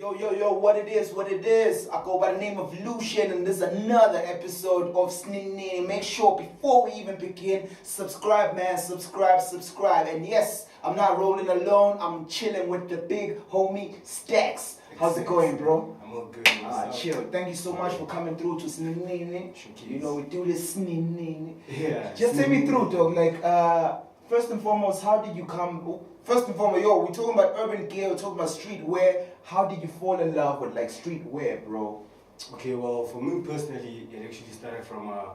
Yo, what it is. I go by the name of Lution, and this is another episode of Snini NIni. Make sure before we even begin, subscribe, man, subscribe. And yes, I'm not rolling alone, I'm chilling with the big homie Stax. How's it going, bro? I'm all good. Chill. Thank you so much for coming through to Snini NIni. You know, we do this Snini NIni. Yeah. Just take me through, dog. Like, first and foremost, how did you come? First and foremost, we're talking about urban gear, we're talking about streetwear. How did you fall in love with like streetwear, bro? Okay, well, for me personally, it actually started from a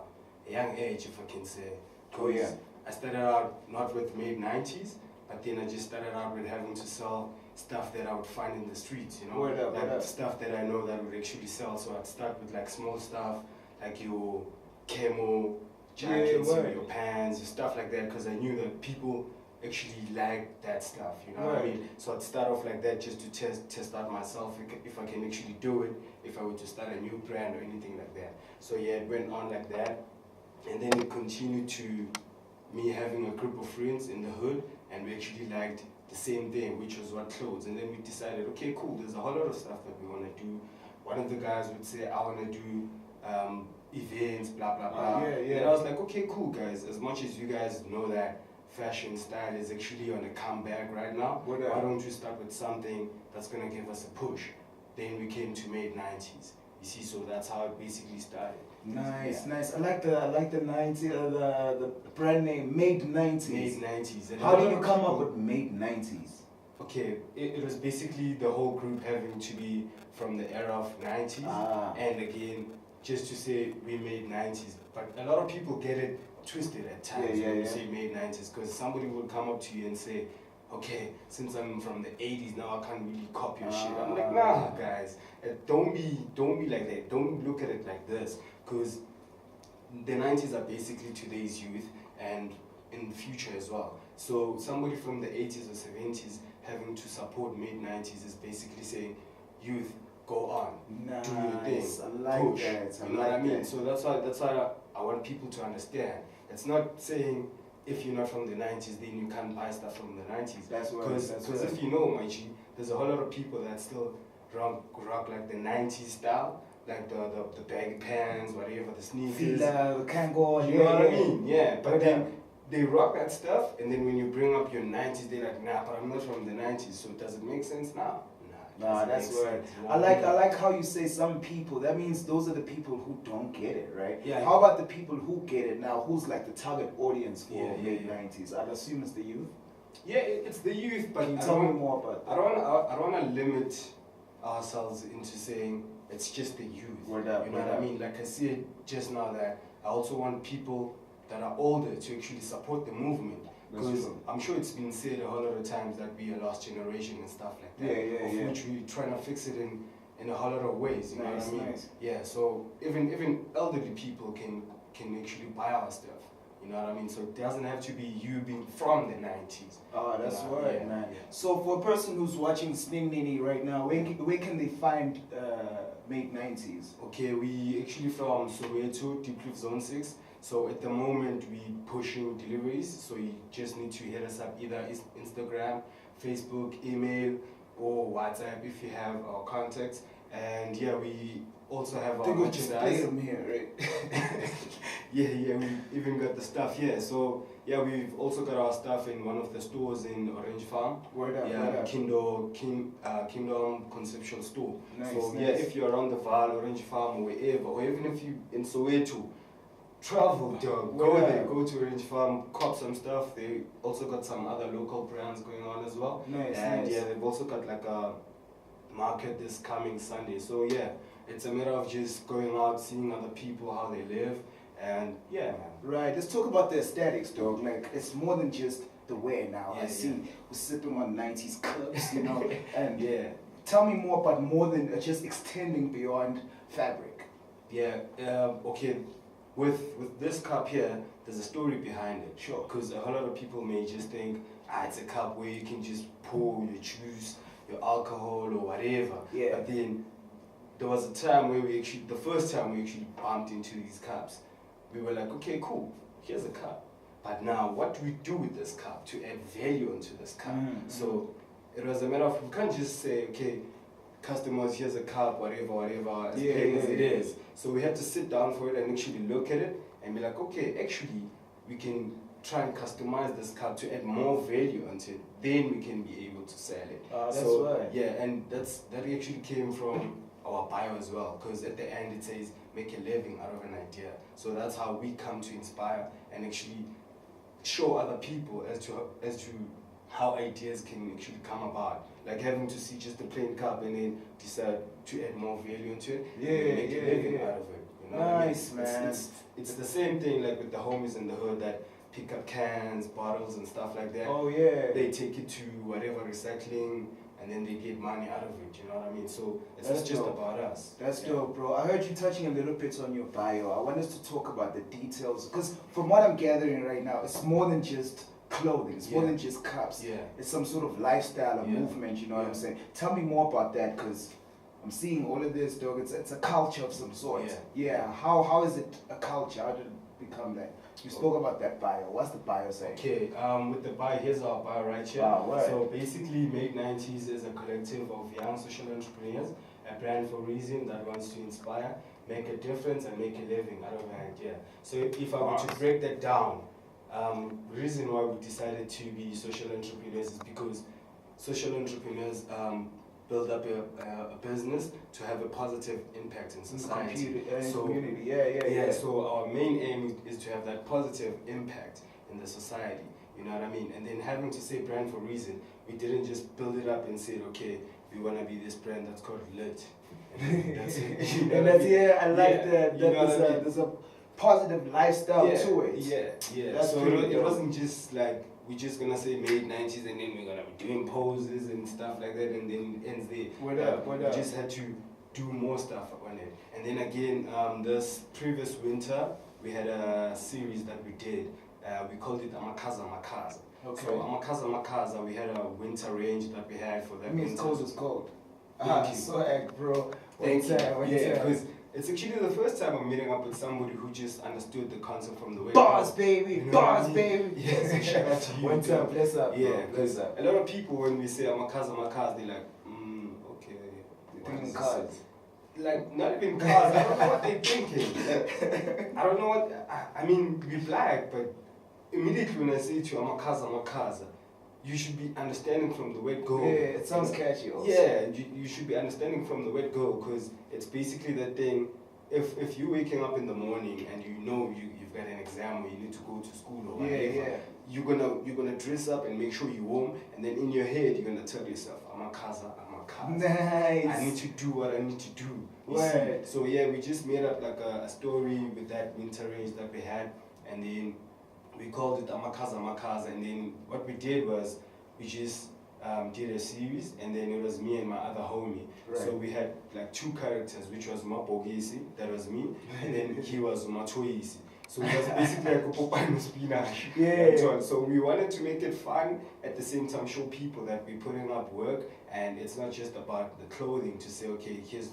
young age, if I can say. Oh yeah. I started out not with made 90s, but then I just started out with having to sell stuff that I would find in the streets, you know? Word up. Stuff that I know that would actually sell. So I'd start with like small stuff, like your camo jackets, your pants, stuff like that, because I knew that people actually like that stuff, you know what I mean? So I'd start off like that just to test out myself if I can actually do it, if I were to start a new brand or anything like that. So yeah, it went on like that, and then it continued to me having a group of friends in the hood, and we actually liked the same thing, which was what clothes. And then we decided, okay, cool, there's a whole lot of stuff that we want to do. One of the guys would say, I want to do events, blah blah blah. And I was like, okay, cool guys, as much as you guys know that fashion style is actually on a comeback right now, why don't you start with something that's going to give us a push? Then we came to made 90s. You see, so that's how it basically started. Nice. I like the 90s, the brand name made 90s. Made 90s. And how did you come up with made 90s? Okay, it was basically the whole group having to be from the era of 90s. And again, just to say we made 90s. But a lot of people get it twisted at times when you say made 90s, because somebody will come up to you and say, okay, since I'm from the 80s now, I can't really copy your shit. I'm like, nah, guys, don't be like that. Don't look at it like this, because the 90s are basically today's youth and in the future as well. So somebody from the 80s or 70s having to support mid 90s is basically saying, youth, go on, do your thing, I like push. that. You know what I mean? So that's why I want people to understand. It's not saying if you're not from the 90s, then you can't buy stuff from the 90s. That's right. Because if you know, my G, there's a whole lot of people that still rock like the 90s style, like the baggy pants, whatever, the sneakers. The Kangol, you know what I mean? Yeah, but then they rock that stuff, and then when you bring up your 90s, they're like, nah, but I'm not from the 90s, so does it make sense now? Nah, that's right. I like how you say some people. That means those are the people who don't get it, right? Yeah. How about the people who get it now? Who's like the target audience for late 90s? I'd assume it's the youth. Yeah, it's the youth, but can you tell me more about that? I don't want to limit ourselves into saying it's just the youth. You know what I mean? Like I said just now, that I also want people that are older to actually support the movement. Because I'm sure it's been said a whole lot of times that we are lost generation and stuff like that. Of which we're trying to fix it in a whole lot of ways. You know what I mean? Yeah. So even elderly people can actually buy our stuff. You know what I mean? So it doesn't have to be you being from the 90s. Oh, that's right, man. Yeah. So for a person who's watching Snini NIni right now, where can they find made 90s? Okay, we actually from Soweto, Deep Cliff Zone 6. So at the moment we pushing deliveries, so you just need to hit us up either Instagram, Facebook, email, or WhatsApp if you have our contacts. And yeah, we also have our merchandise. Them here, right? yeah, we even got the stuff here. So yeah, we've also got our stuff in one of the stores in Orange Farm. Kingdom Conceptual Store. So yeah, if you're around the Val, Orange Farm, or wherever, or even if you in Soweto, travel, dog. Go there, go to Orange Farm, cop some stuff. They also got some other local brands going on as well. And yeah, they've also got like a market this coming Sunday. So yeah, it's a matter of just going out, seeing other people, how they live, and yeah, man. Right, let's talk about the aesthetics, dog. Like, it's more than just the wear now. I see we're sipping on 90s clubs, you know, and tell me more about more than just extending beyond fabric. Yeah, okay. With this cup here, there's a story behind it. Sure. Because a whole lot of people may just think, it's a cup where you can just pour your juice, your alcohol, or whatever. Yeah. But then there was a time where the first time we actually bumped into these cups, we were like, okay, cool, here's a cup. But now, what do we do with this cup to add value into this cup? So it was a matter of, we can't just say, okay, customers, here's a cup, whatever, as plain as it is. So we had to sit down for it and actually look at it and be like, okay, actually, we can try and customize this cup to add more value onto it. Then we can be able to sell it. That's right. Yeah, and that actually came from our bio as well, because at the end it says make a living out of an idea. So that's how we come to inspire and actually show other people as to how ideas can actually come about. Like having to see just a plain cup and then decide to add more value into it and make a living out of it. You know Nice, what I mean? man. It's the same thing like with the homies in the hood that pick up cans, bottles and stuff like that. Oh yeah. They take it to whatever recycling and then they get money out of it, you know what I mean? So it's That's just dope. about us. That's dope, bro. I heard you touching a little bit on your bio. I want us to talk about the details, because from what I'm gathering right now, it's more than just clothing. It's more than just cups. Yeah. It's some sort of lifestyle or movement, you know what I'm saying? Tell me more about that, because I'm seeing all of this, dog. It's a culture of some sort. Yeah. How is it a culture? How did it become that? You spoke about that bio. What's the bio saying? Okay, with the bio, here's our bio right here. So basically, Made 90s is a collective of young social entrepreneurs, a brand for reason that wants to inspire, make a difference, and make a living out of an idea. So if I were to break that down, the reason why we decided to be social entrepreneurs is because social entrepreneurs build up a business to have a positive impact in society. Community. Yeah, so our main aim is to have that positive impact in the society, you know what I mean? And then having to say brand for reason, we didn't just build it up and say, okay, we want to be this brand that's called Lit. And that's it. You know I like that. There's a positive lifestyle to it. Yeah. That's so pretty it wasn't just like, we're just gonna say Made 90s and then we're gonna be doing poses and stuff like that and then it ends there. We just had to do more stuff on it. And then again, this previous winter, we had a series that we did. We called it Amakaza Makaza. Okay. So Amakaza Makaza, we had a winter range that we had for that I mean, winter. cold is cold. Thank you. So, bro. Thank you. Yeah, because it's actually the first time I'm meeting up with somebody who just understood the concept from the way. Bars, baby. You know Bars, what I mean? baby. Yeah, so shout out to you. One time, bless up. Yeah, bro. because a lot of people, when we say Amakaza Makaza, they're like, okay. They're thinking cars. Like, not even cars. I don't know what they're thinking. I don't know what. I mean, we black, but immediately when I say to you, Amakaza, you should be understanding from the word go. Yeah, it sounds catchy also. Yeah, you should be understanding from the word go, because it's basically that thing. If you're waking up in the morning and you know you've got an exam or you need to go to school or whatever, you're gonna dress up and make sure you're warm, and then in your head you're gonna tell yourself, Amakaza. Nice. I need to do what I need to do. Right. So yeah, we just made up like a story with that winter range that we had, and then we called it Amakaza Makaza, and then what we did was we just did a series, and then it was me and my other homie. Right. So we had like two characters, which was Mabogisi, that was me, and then he was Matoisi. So it was basically like a Popeye and spinach. Yeah. So we wanted to make it fun, at the same time show people that we're putting up work, and it's not just about the clothing to say, okay, here's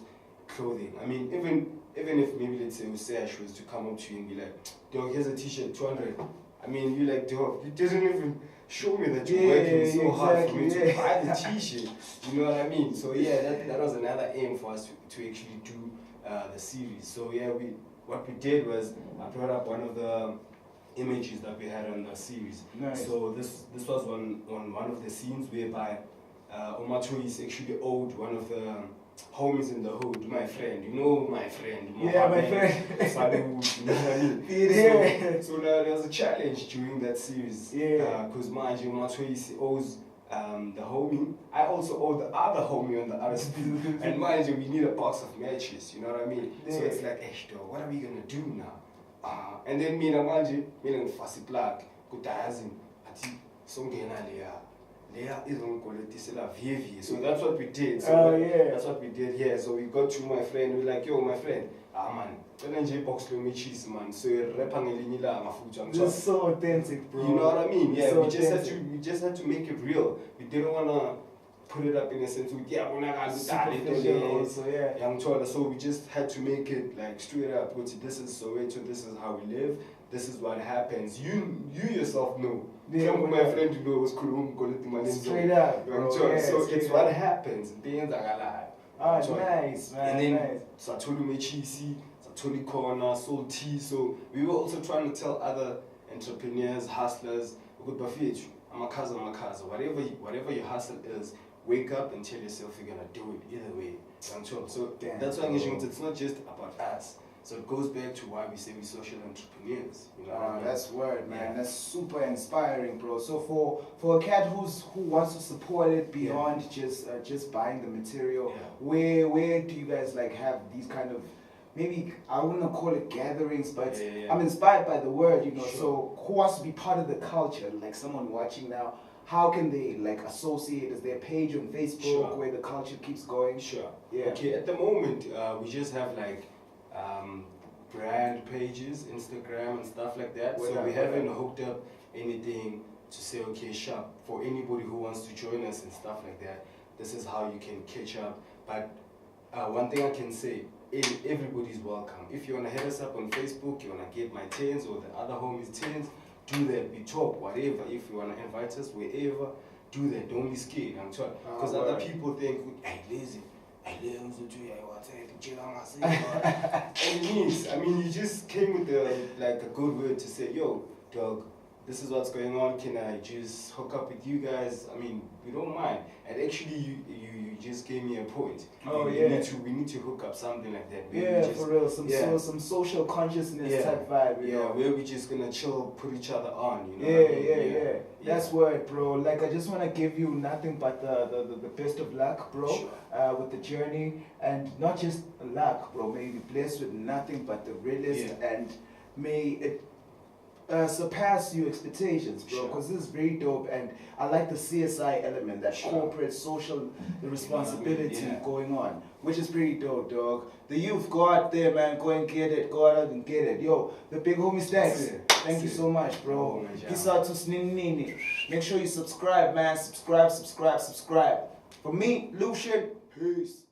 clothing. I mean, even if maybe let's say Usash was to come up to you and be like, dog, here's a t-shirt, 200. I mean, you're like, dog, you didn't even show me that you're working so hard for me to buy the t-shirt. You know what I mean? So yeah, that was another aim for us to actually do the series. So yeah, what we did was I brought up one of the images that we had on the series. Nice. So this was on one of the scenes whereby Omato is actually owed one of the homies in the hood, my friend. You know my friend. Yeah, my friend. Salud, you know what I mean? So there was a challenge during that series. Yeah. Because Manje Omato owes the homie. I also owe the other homie on the other side. And mind you, we need a box of matches, you know what I mean? Yeah. So it's like, dog, what are we gonna do now? And then me and Manje, me and Fasi Black, Kutazin, Ati, Songena Lea isn't VV. So that's what we did. So that's what we did here. So we got to my friend, we're like, yo, my friend, man, box cheese, man. So This is so authentic, bro. You know what I mean? Yeah, so we just had to make it real. We didn't wanna put it up in a sense with so we just had to make it like straight up. This is Soweto, this is how we live, this is what happens. You yourself know. My friend, you know, was straight up, bro. So it's what happens. Oh, nice, man. And then nice. Satoli Mechisi, Satoli Corner, Salty. So we were also trying to tell other entrepreneurs, hustlers, whatever your hustle is, wake up and tell yourself you're gonna do it either way. So that's why it's not just about us. So it goes back to why we say we're social entrepreneurs. You know what I mean? That's word, man. Yeah. That's super inspiring, bro. So for a cat who wants to support it beyond just buying the material, where do you guys like have these kind of, maybe I wouldn't call it gatherings, but I'm inspired by the word, you know. Sure. So who wants to be part of the culture? Like someone watching now, how can they like associate? Is there a page on Facebook where the culture keeps going? Sure. Yeah. Okay. At the moment, we just have like brand pages, Instagram and stuff like that. So we haven't hooked up anything to say, okay, shop for anybody who wants to join us and stuff like that. This is how you can catch up. But one thing I can say, everybody's welcome. If you want to hit us up on Facebook, you want to get my tens or the other homies' tens, do that. We talk, whatever. If you want to invite us wherever, do that. Don't be scared. I'm trying. Because other people think, hey, lazy. And I mean, you just came with a good word to say, yo, dog, this is what's going on. Can I just hook up with you guys? I mean, we don't mind. And actually, you just gave me a point. Oh, we need to hook up something like that. For real. Some social consciousness type vibe. You know? Where we just gonna chill, put each other on. You know Yeah. That's word, bro. Like, I just want to give you nothing but the best of luck, bro, with the journey. And not just luck, bro. May you be blessed with nothing but the realest. And may it surpass your expectations, bro, because this is very dope. And I like the CSI element, that corporate social responsibility going on, which is pretty dope, dog. The youth, go out there, man, go and get it, go out and get it. Yo, the big homie Stax, thank you so much, bro. Peace out to Snini NIni. Make sure you subscribe, man. Subscribe. For me, Lution, peace.